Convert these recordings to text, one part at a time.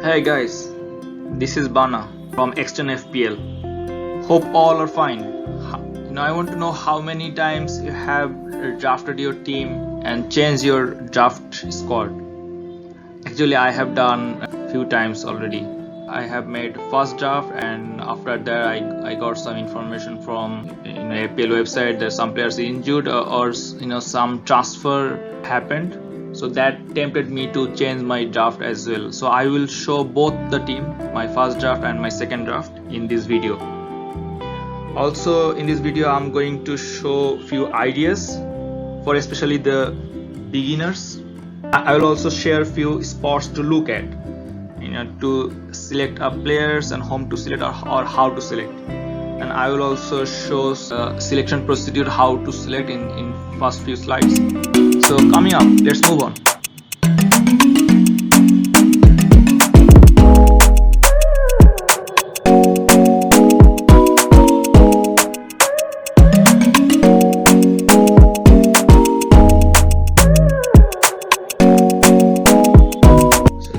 Hey guys, this is Bana from Extern FPL. Hope all are fine. I want to know how many times you have drafted your team and changed your draft squad. Actually, I have done a few times already. I have made first draft, and after that I got some information from FPL website that some players injured or some transfer happened. So that tempted me to change my draft as well. So I will show both the team, my first draft and my second draft, in this video. Also in this video I'm going to show few ideas for especially the beginners. I will also share few spots to look at, to select our players and whom to select or how to select. And I will also show selection procedure, how to select in first few slides. So coming up, let's move on.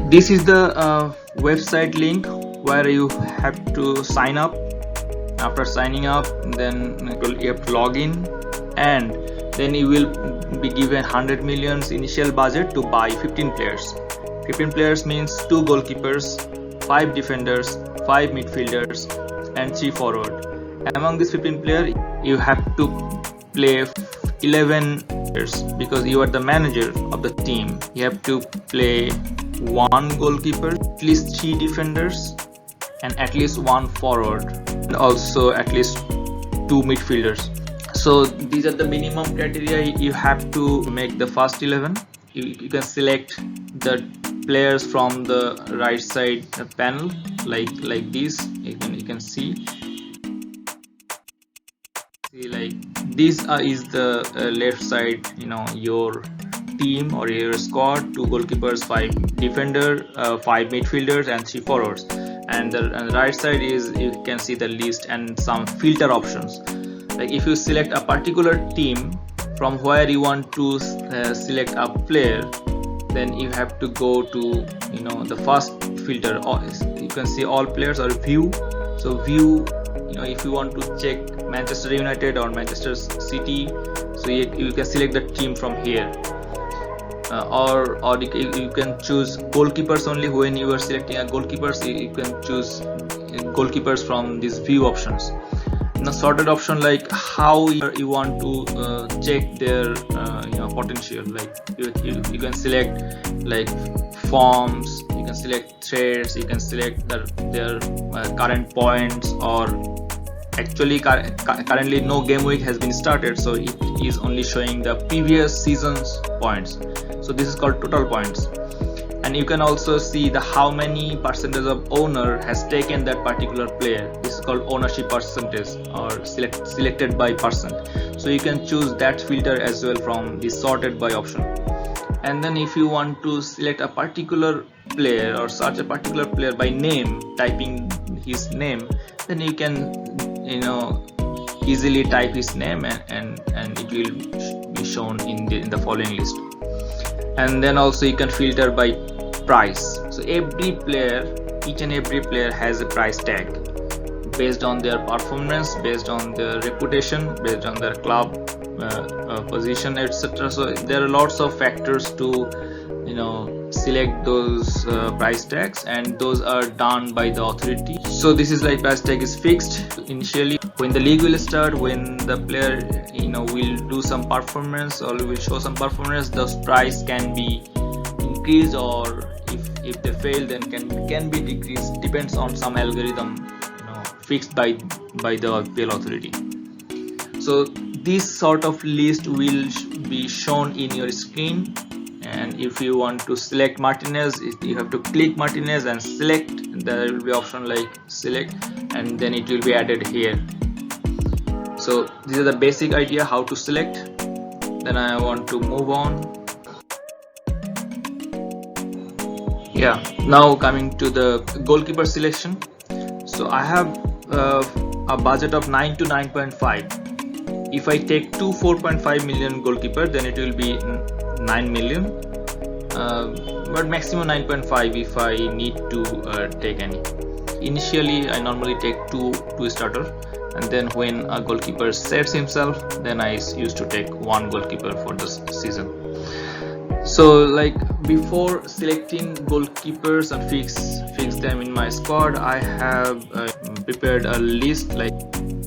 This is the website link where you have to sign up. After signing up, then you have to log in, and then you will be given 100 million initial budget to buy 15 players. 15 players means 2 goalkeepers, 5 defenders, 5 midfielders and 3 forward. Among these 15 players you have to play 11 players because you are the manager of the team. You have to play 1 goalkeeper, at least 3 defenders and at least 1 forward, and also at least 2 midfielders. So these are the minimum criteria you have to make the first 11. You can select the players from the right side panel like this. You can see like this is the left side, your team or your squad: 2 goalkeepers, 5 defender, 5 midfielders and 3 forwards. And the right side is, you can see the list and some filter options. Like if you select a particular team from where you want to select a player, then you have to go to the first filter. You can see all players or view. So view, if you want to check Manchester United or Manchester City, so you can select the team from here. Or you can choose goalkeepers only. When you are selecting a goalkeepers, you can choose goalkeepers from these view options. Sorted option, like how you want to check their potential. Like you can select like forms, you can select threads, you can select their current points, or actually currently no game week has been started, so it is only showing the previous season's points. So this is called total points. And you can also see the how many percentage of owner has taken that particular player. This is called ownership percentage, or selected by percent. So you can choose that filter as well from the sorted by option. And then if you want to select a particular player or search a particular player by name, typing his name, then you can easily type his name and it will be shown in the following list. And then also you can filter by price. So each and every player has a price tag based on their performance, based on their reputation, based on their club position, etc. So there are lots of factors to select those price tags, and those are done by the authority. So this is like price tag is fixed initially. When the league will start, when the player will do some performance or will show some performance, the price can be increased, or if they fail, then can be decreased. Depends on some algorithm fixed by the FPL authority. So this sort of list will be shown in your screen. And if you want to select Martinez, you have to click Martinez and select. There will be option like select, and then it will be added here. So this is the basic idea how to select. Then I want to move on. Now coming to the goalkeeper selection. So I have a budget of 9 to 9.5. If I take 4.5 million goalkeeper, then it will be 9 million. but maximum 9.5 if I need to take any. Initially I normally take two starter, and then when a goalkeeper sets himself, then I used to take one goalkeeper for this season. So like before selecting goalkeepers and fix them in my squad, I have prepared a list. Like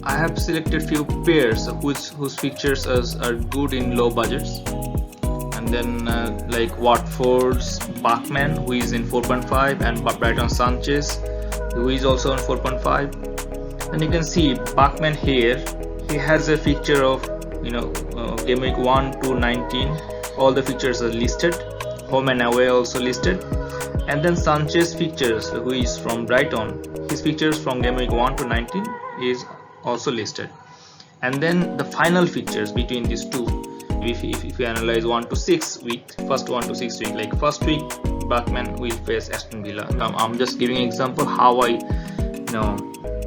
I have selected few pairs whose fixtures are good in low budgets, and then like Watford's Bachmann, who is in 4.5, and Brighton Sanchez, who is also on 4.5. And you can see Bachmann here, he has a fixture of game week 1 to 19. All the fixtures are listed, home and away also listed. And then Sanchez fixtures, who is from Brighton, his fixtures from game week 1 to 19 is also listed. And then the final fixtures between these two, if you analyze 1 to 6 week, first 1 to 6 week, like first week Bachmann will face Aston Villa. I'm just giving an example how I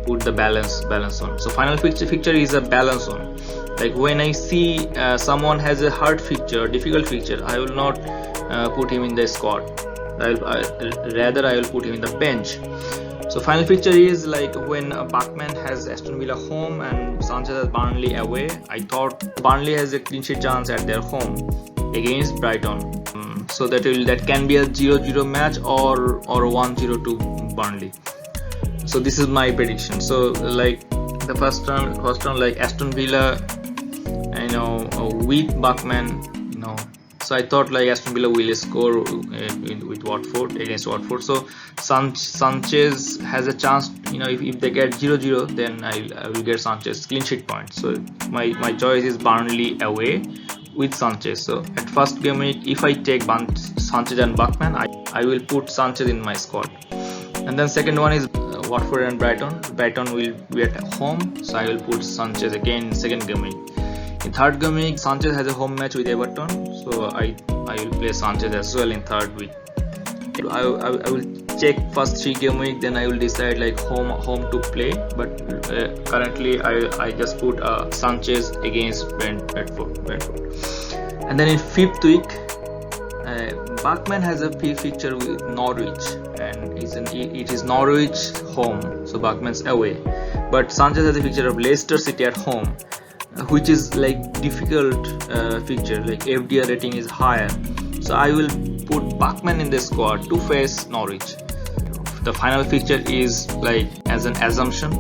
put the balance on. So final fixture is a balance on. Like when I see someone has a hard fixture, difficult fixture, I will not put him in the squad. Rather I will put him in the bench. So final fixture is like when Bachmann has Aston Villa home and Sanchez has Burnley away. I thought Burnley has a clean sheet chance at their home against Brighton. So that can be a 0-0 match or 1-0 to Burnley. So this is my prediction. So like the first round like Aston Villa, with Bachmann, so I thought like Aston Villa will score with Watford, against Watford. So Sanchez has a chance, if they get 0-0, then I will get Sanchez clean sheet points. So my choice is Burnley away with Sanchez. So at first game week, if I take Sanchez and Bachmann, I will put Sanchez in my squad. And then second one is Watford and Brighton. Brighton will be at home, so I will put Sanchez again in second game week. In third game week, Sanchez has a home match with Everton, so I will play Sanchez as well in third week. I will check first 3 game week, then I will decide like home to play. But currently I just put Sanchez against Brentford. And then in fifth week, Bachmann has a fixture with Norwich, and it is Norwich home, so Bachmann's away. But Sanchez has a fixture of Leicester City at home, which is like difficult fixture, like FDR rating is higher. So I will put Bachmann in the squad to face Norwich. The final fixture is like as an assumption,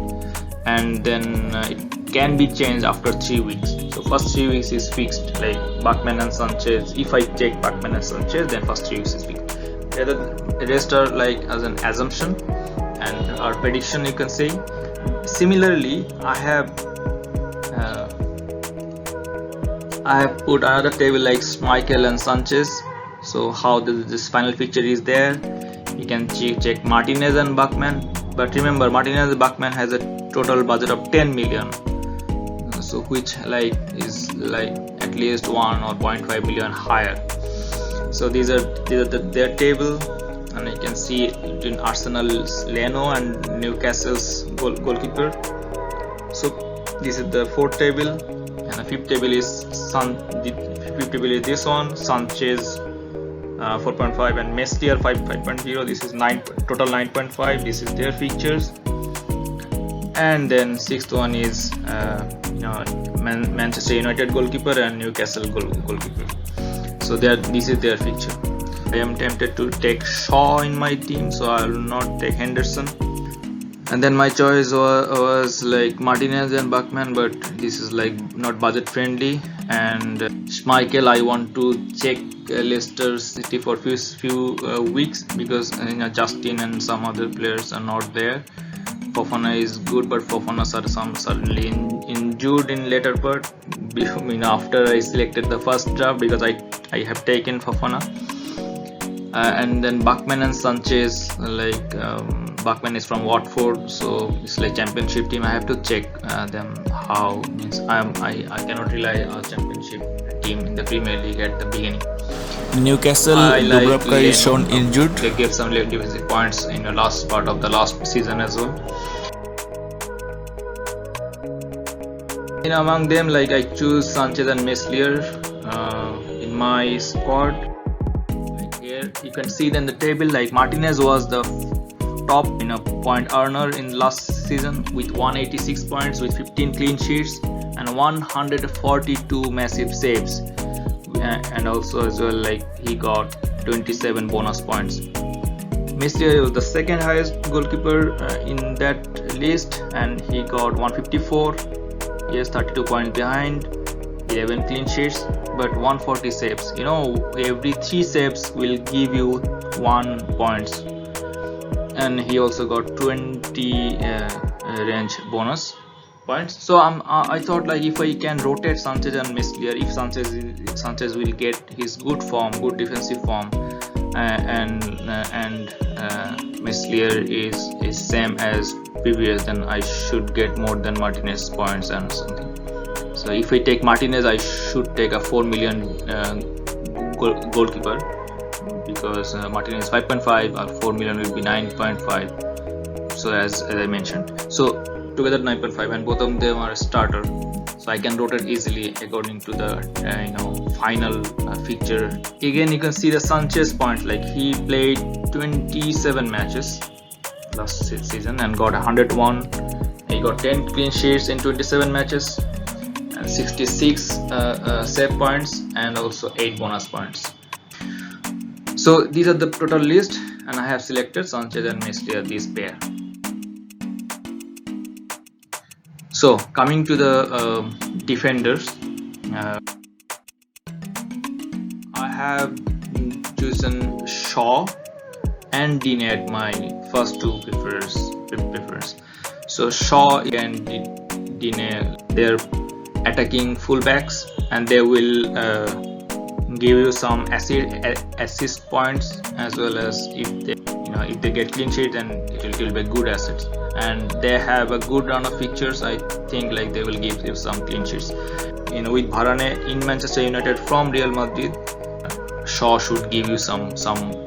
and then it can be changed after 3 weeks. So first 3 weeks is fixed, like Bachmann and Sanchez. If I take Bachmann and Sanchez, then first 3 weeks is fixed. The rest are like as an assumption and our prediction, you can say. Similarly, I have put another table like Schmeichel and Sanchez. So how this final fixture is there. You can check Martinez and Bachmann. But remember, Martinez and Bachmann has a total budget of 10 million. So which like is like at least 1 or 0.5 million higher. So these are their table, and you can see between Arsenal's Leno and Newcastle's goalkeeper. So this is the fourth table, and the fifth table is this one, Sanchez 4.5 and Meslier 5.0. This is total 9.5. This is their features. And then sixth one is Manchester United goalkeeper and Newcastle goalkeeper. So this is their feature. I am tempted to take Shaw in my team, so I will not take Henderson. And then my choice was like Martinez and Bachmann, but this is like not budget friendly. And Schmeichel, I want to check Leicester City for few weeks, because Justin and some other players are not there. Fofana is good, but Fofana are suddenly injured in later part. After I selected the first draft, because I have taken Fofana. And then Bachmann and Sanchez, like Bachmann is from Watford, so it's like championship team. I have to check them how. I cannot rely on championship team in the Premier League at the beginning. Newcastle, Dubravka is shown injured. They gave some defensive points in the last part of the last season as well. Among them, like I choose Sanchez and Meslier in my squad. Like here you can see then the table, like Martinez was the top point earner in last season with 186 points with 15 clean sheets and 142 massive saves, and also as well like he got 27 bonus points. Meslier was the second highest goalkeeper in that list, and he got 154. Yes, 32 points behind, 11 clean sheets, but 140 saves. Every 3 saves will give you 1 points, and he also got 20 range bonus points. So I thought like if I can rotate Sanchez and Meslier, if Sanchez will get his good form, good defensive form, and Meslier is same as previous, then I should get more than Martinez points and something. So if I take Martinez, I should take a 4 million goalkeeper, because Martinez 5.5 or 4 million will be 9.5. So as I mentioned, so together 9.5, and both of them are a starter, so I can rotate easily according to the final fixture. Again, you can see the Sanchez points, like he played 27 matches last season and got 101. He got 10 clean sheets in 27 matches and 66 save points and also 8 bonus points. So these are the total list, and I have selected Sanchez and Meslier, this pair. So coming to the defenders, I have chosen Shaw and Dean at my first two preference. So Shaw and Dean, they're attacking fullbacks, and they will give you some assist points, as well as if they get clean sheet, then it will be good assets. And they have a good run of fixtures. I think like they will give you some clean sheets. With Varane in Manchester United from Real Madrid, Shaw should give you some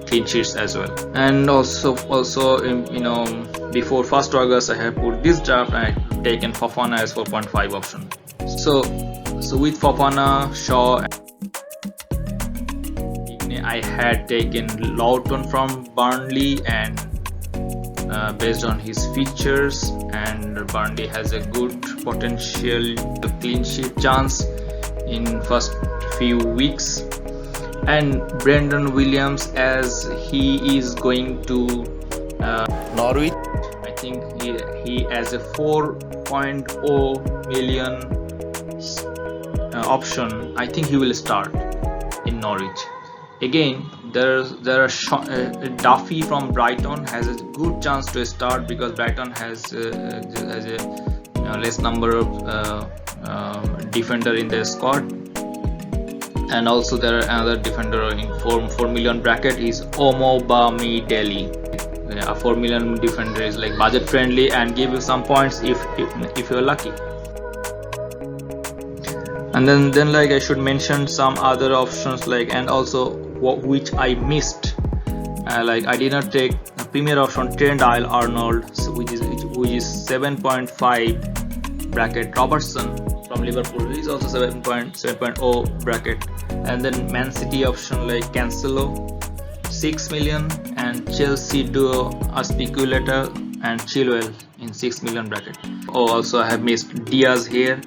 clean sheets as well. And also before 1st August, I have put this draft and I have taken Fofana as 4.5 option. So with Fofana, Shaw, I had taken Lawton from Burnley, and based on his features, and Burnley has a good potential clean sheet chance in first few weeks. And Brendan Williams, as he is going to Norwich, I think he has a 4.0 million option. I think he will start in Norwich. Again, there are Duffy from Brighton has a good chance to start, because Brighton has a less number of defender in their squad. And also there are another defender in 4 million bracket is Omobamidele. A 4 million defender is like budget friendly and give you some points if you're lucky. And then like I should mention some other options, like, and also which I missed. Like I did not take a premier option Trent Alexander-Arnold, which is 7.5 bracket. Robertson from Liverpool is also 7.0 bracket. And then Man City option like Cancelo 6 million, and Chelsea duo Aspilicueta and Chilwell in 6 million bracket. Also I have missed Diaz here.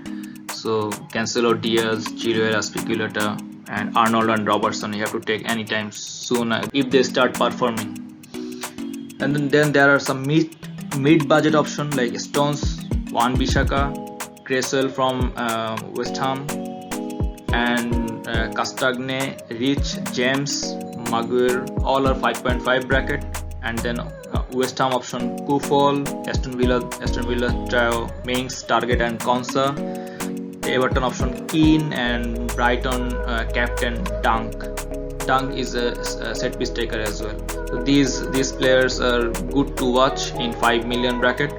So Cancelo, Diaz, Chilwell, Aspilicueta, and Arnold and Robertson you have to take anytime soon if they start performing. And then there are some mid-budget options like Stones, Wan-Bissaka, Cresswell from West Ham, and Castagne, Rich, James, Maguire, all are 5.5 bracket. And then West Ham option Kufol, Aston Villa trio Mings, Target and Konsa. Everton option Keane, and Brighton captain Dunk. Dunk is a set piece taker as well. So these players are good to watch in 5 million bracket,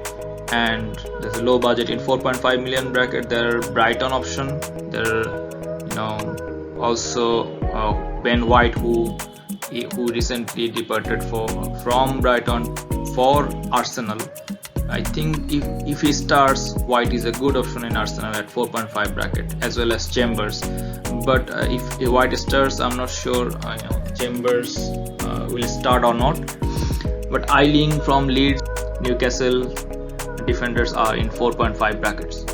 and there's a low budget in 4.5 million bracket. There are Brighton option. There are also Ben White who recently departed from Brighton for Arsenal. I think if he starts, White is a good option in Arsenal at 4.5 bracket, as well as Chambers. But if White starts, I'm not sure Chambers will start or not. But Eiling from Leeds, Newcastle defenders are in 4.5 brackets.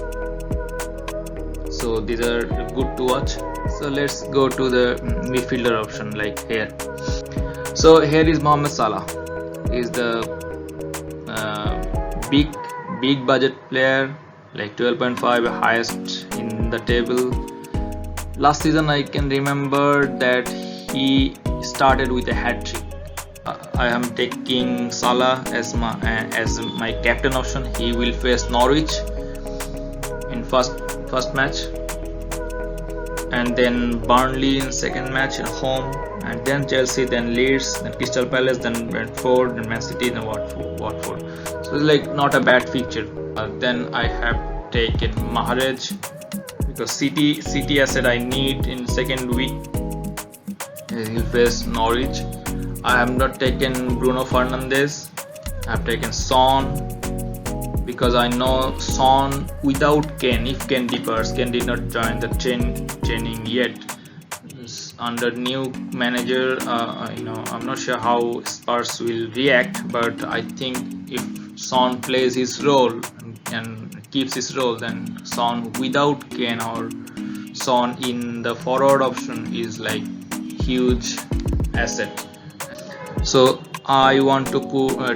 So these are good to watch. So let's go to the midfielder option, like here. So here is Mohamed Salah. He's the big budget player, like 12.5, highest in the table. Last season I can remember that he started with a hat-trick. I am taking Salah as my captain option. He will face Norwich in first match, and then Burnley in second match at home, and then Chelsea, then Leeds, then Crystal Palace, then Brentford, then Man City, then Watford. So it's like not a bad fixture. Then I have taken Mahrez because City asset I need in second week. He'll face Norwich. I have not taken Bruno Fernandes. I have taken Son because I know Son without Kane. If Kane departs, Kane did not join the training yet. Under new manager, I'm not sure how Spurs will react, but I think if Son plays his role and keeps his role, then Son without Kane or Son in the forward option is like huge asset. So I want to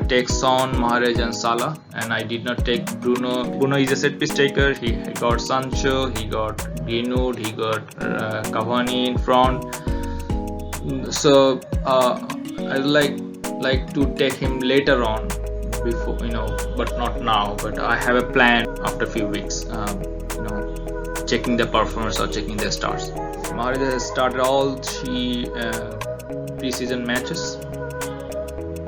take Son, Mahrez and Salah, and I did not take Bruno. Bruno is a set piece taker. He got Sancho, he got Greenwood, he got Cavani in front. So I like to take him later on, before but not now. But I have a plan after a few weeks, checking the performance or checking the stars. Mahrez has started all 3 preseason matches,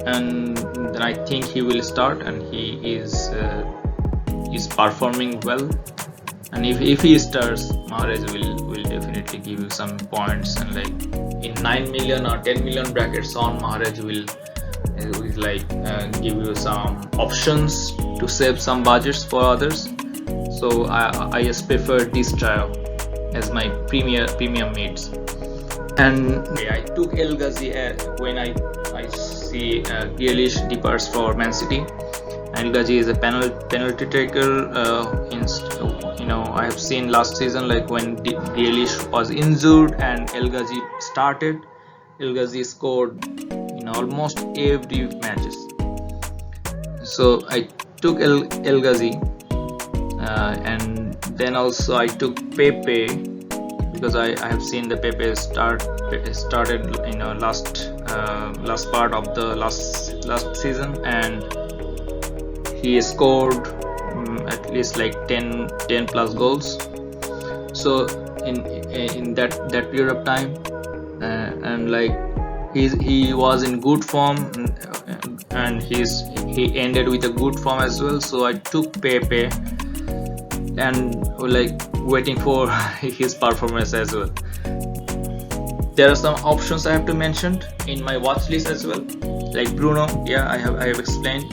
and then I think he will start, and he is performing well. And if he starts, Mahrez will definitely give you some points, and like in 9 million or 10 million brackets on Mahrez will give you some options to save some budgets for others. So I just prefer this trio as my premium mates. And I took El Ghazi when I see Grealish departs for Man City. El Ghazi is a penalty taker. I have seen last season, like when Grealish was injured and El Ghazi started, El Ghazi scored in almost every matches. So I took El Ghazi, and then also I took Pepe because I have seen the Pepe started last part of the last season, and he scored at least like 10 plus goals. So in that period of time, and like he was in good form, and he ended with a good form as well. So I took Pepe and like waiting for his performance as well. There are some options I have to mention in my watch list as well, like Bruno, I have explained,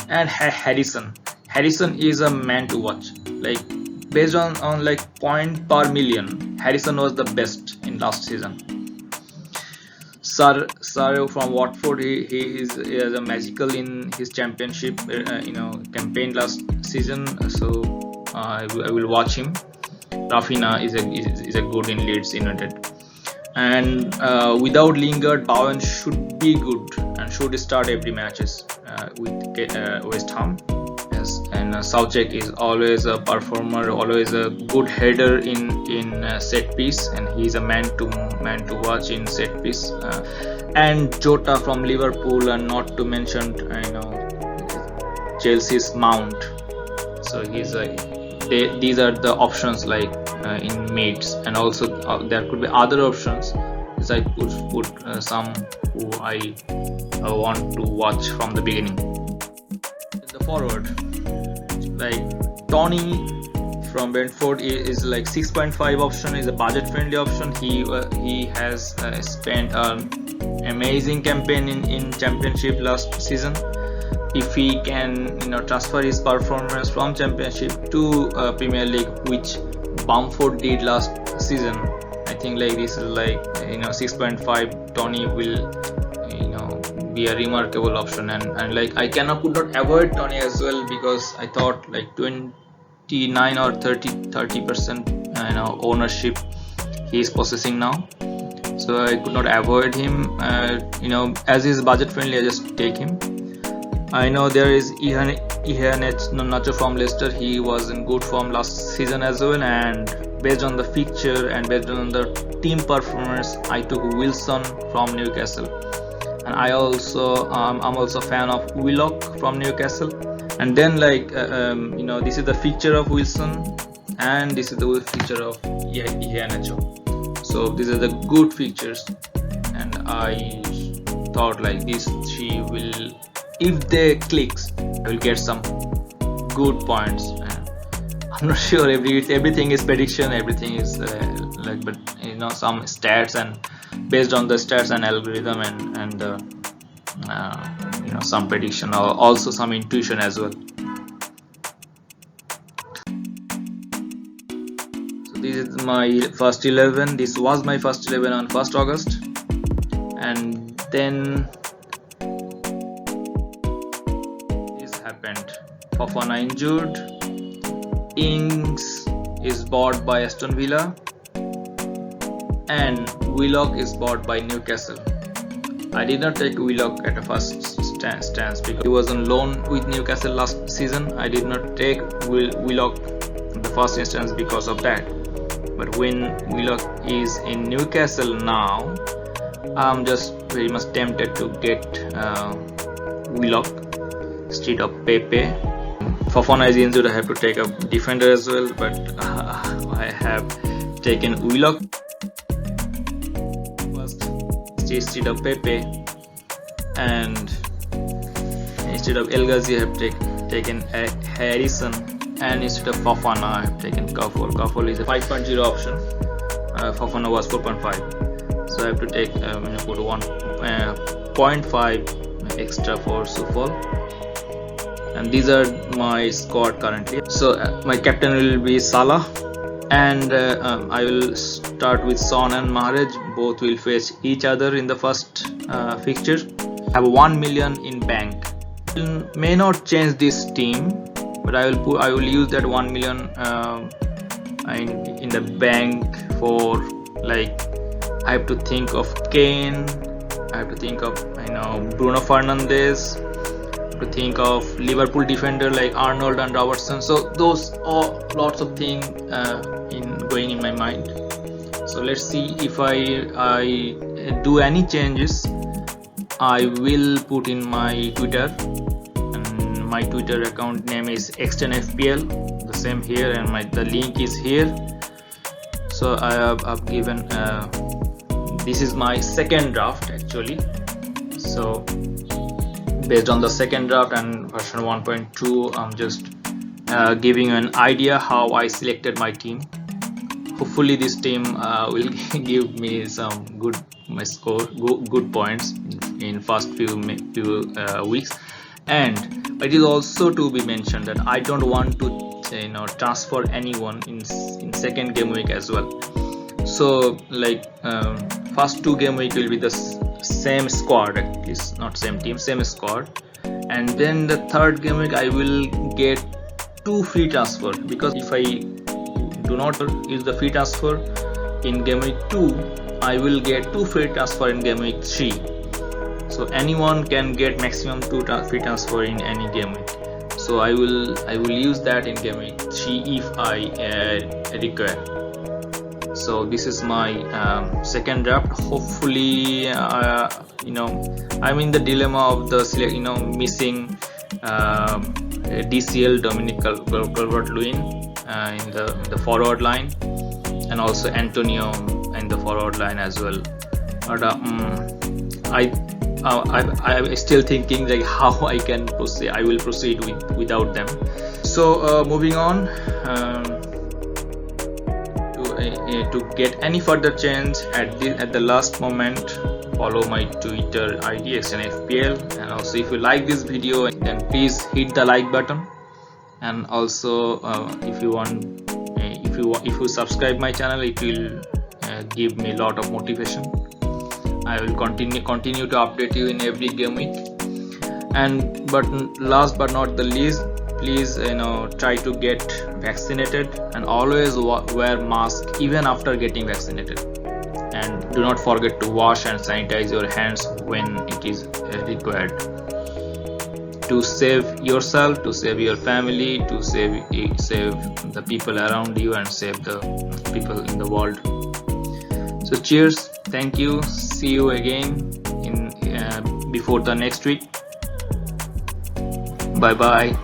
and Harrison. Harrison is a man to watch. Like based on like point per million, Harrison was the best in last season. Sarro from Watford, he is a magical in his championship campaign last season. So I will watch him. Rafinha is a good in Leeds United. And without Lingard, Bowen should be good and should start every matches with West Ham. Yes, and Soucek is always a performer, always a good header in set piece, and he's a man to watch in set piece. And Jota from Liverpool, and not to mention Chelsea's Mount. So these are the options like in mates, and also there could be other options. So I could put some who I want to watch from the beginning. The forward, like Tony from Brentford is like 6.5 option, is a budget friendly option. He has spent an amazing campaign in championship last season. if he can transfer his performance from Championship to Premier League, which Bamford did last season. I think like this is like 6.5 Tony will be a remarkable option, and like I could not avoid Tony as well, because I thought like 29 or 30% ownership he is possessing now, so I could not avoid him. As he's budget friendly, I just take him. I know there is Nacho from Leicester. He was in good form last season as well, and based on the fixture and based on the team performance, I took Wilson from Newcastle. And I'm also a fan of Willock from Newcastle. And then like this is the fixture of Wilson, and this is the fixture of Nacho. So these are the good features, and I thought like this she will, if they clicks, I will get some good points. I'm not sure everything is prediction, everything is but some stats, and based on the stats and algorithm and some prediction, or also some intuition as well. So this is my first 11. This was my first 11 on 1st August, and then this happened. Fofana injured, Ings is bought by Aston Villa, and Willock is bought by Newcastle. I did not take Willock at a first stance because he was on loan with Newcastle last season. I did not take Willock in the first instance because of that. But when Willock is in Newcastle now, I'm just very much tempted to get Willock instead of Pepe. Fofana is injured, I have to take a defender as well, but I have taken Willock first instead of Pepe, and instead of El Ghazi I have taken Harrison, and instead of Fofana I have taken Kaale. Kaale is a 5.0 option, Fofana was 4.5, so I have to take put 1.5 extra for Sufol. And these are my squad currently. So my captain will be Salah, and I will start with Son and Mahrez. Both will face each other in the first fixture. I have 1 million in bank. May not change this team, but I will use that 1 million in the bank for, like, I have to think of Kane, I have to think of Bruno Fernandes, to think of Liverpool defender like Arnold and Robertson. So those are lots of things going in my mind. So let's see if I do any changes. I will put in my Twitter, and my Twitter account name is xtenfpl, the same here, and the link is here. So I've given this is my second draft actually. So based on the second draft and version 1.2, I'm just giving you an idea how I selected my team. Hopefully this team will give me some good points in first few weeks. And it is also to be mentioned that I don't want to transfer anyone in second game week as well. So like first 2 game week will be the same squad, at least not same team, same squad, and then the third game week I will get 2 free transfer, because if I do not use the free transfer in game week 2, I will get 2 free transfer in game week 3. So anyone can get maximum 2 free transfer in any game week. So I will use that in game week 3 if I require. So this is my second draft. Hopefully I'm in the dilemma of the missing DCL Dominic Calvert-Lewin in the forward line, and also Antonio in the forward line as well. But I'm still thinking like how I can proceed. I will proceed without them. So moving on. To get any further change at the last moment, follow my Twitter ID FPL, and also if you like this video, then please hit the like button, and also if you subscribe my channel, it will give me a lot of motivation. I will continue to update you in every game week. And last but not the least, please try to get vaccinated, and always wear mask even after getting vaccinated, and do not forget to wash and sanitize your hands when it is required, to save yourself, to save your family, to save the people around you, and save the people in the world. So cheers, thank you, see you again in before the next week. Bye bye.